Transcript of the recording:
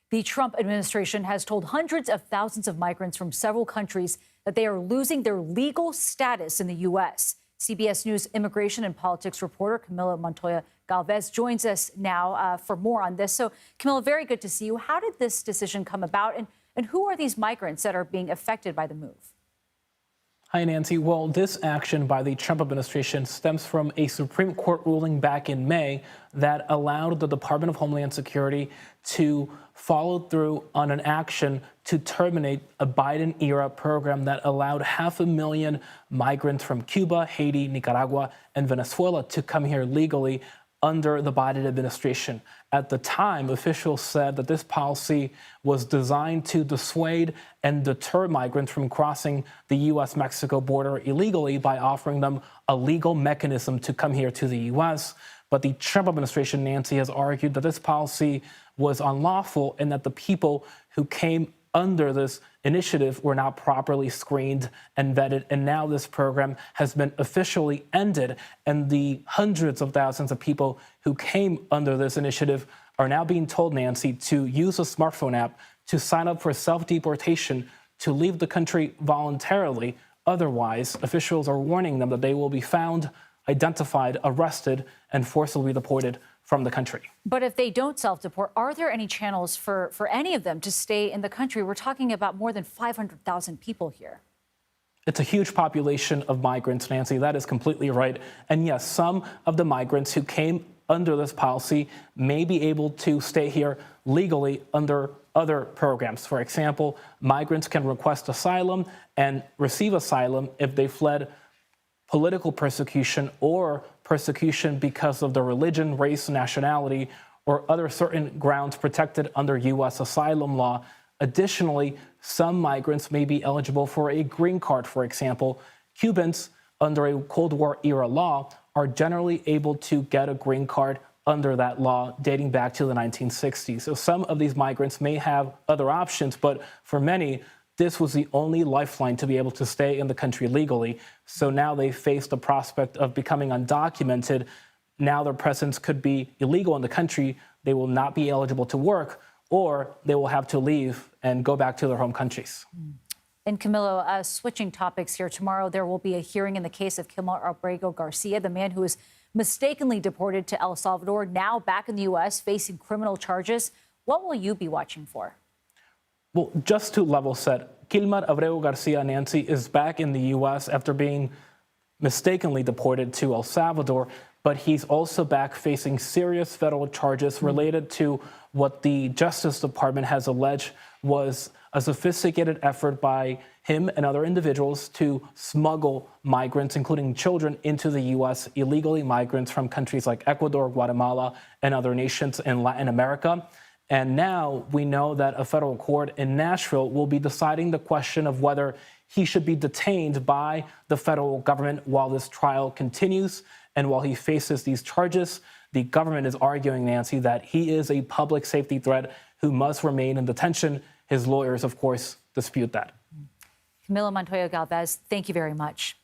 The Trump administration has told hundreds of thousands of migrants from several countries that they are losing their legal status in the U.S. CBS News immigration and politics reporter Camilo Montoya-Galvez joins us now for more on this. So, Camilo, very good to see you. How did this decision come about, and who are these migrants that are being affected by the move? Hi, Nancy. Well, this action by the Trump administration stems from a Supreme Court ruling back in May that allowed the Department of Homeland Security to follow through on an action to terminate a Biden-era program that allowed 500,000 migrants from Cuba, Haiti, Nicaragua, and Venezuela to come here legally under the Biden administration. At the time, officials said that this policy was designed to dissuade and deter migrants from crossing the U.S.-Mexico border illegally by offering them a legal mechanism to come here to the U.S. But the Trump administration, Nancy, has argued that this policy was unlawful and that the people who came under this initiative were not properly screened and vetted. And now this program has been officially ended. And the hundreds of thousands of people who came under this initiative are now being told, Nancy, to use a smartphone app to sign up for self-deportation, to leave the country voluntarily. Otherwise, officials are warning them that they will be found, identified, arrested, and forcibly deported from the country. But if they don't self-deport, are there any channels for any of them to stay in the country? We're talking about more than 500,000 people here. It's a huge population of migrants, Nancy. That is completely right. And yes, some of the migrants who came under this policy may be able to stay here legally under other programs. For example, migrants can request asylum and receive asylum if they fled political persecution or persecution because of their religion, race, nationality, or other certain grounds protected under U.S. asylum law. Additionally, some migrants may be eligible for a green card, for example. Cubans, under a Cold War era law, are generally able to get a green card under that law dating back to the 1960s. So some of these migrants may have other options, but for many, this was the only lifeline to be able to stay in the country legally. So now they face the prospect of becoming undocumented. Now their presence could be illegal in the country. They will not be eligible to work, or they will have to leave and go back to their home countries. And Camilo, switching topics here, tomorrow there will be a hearing in the case of Camilo Garcia, the man who was mistakenly deported to El Salvador, now back in the U.S. facing criminal charges. What will you be watching for? Well, just to level set, Kilmar Abreu Garcia, Nancy, is back in the U.S. after being mistakenly deported to El Salvador, but he's also back facing serious federal charges related to what the Justice Department has alleged was a sophisticated effort by him and other individuals to smuggle migrants, including children, into the U.S., illegally migrants from countries like Ecuador, Guatemala, and other nations in Latin America. And now we know that a federal court in Nashville will be deciding the question of whether he should be detained by the federal government while this trial continues. And while he faces these charges, the government is arguing, Nancy, that he is a public safety threat who must remain in detention. His lawyers, of course, dispute that. Camilo Montoya-Galvez, thank you very much.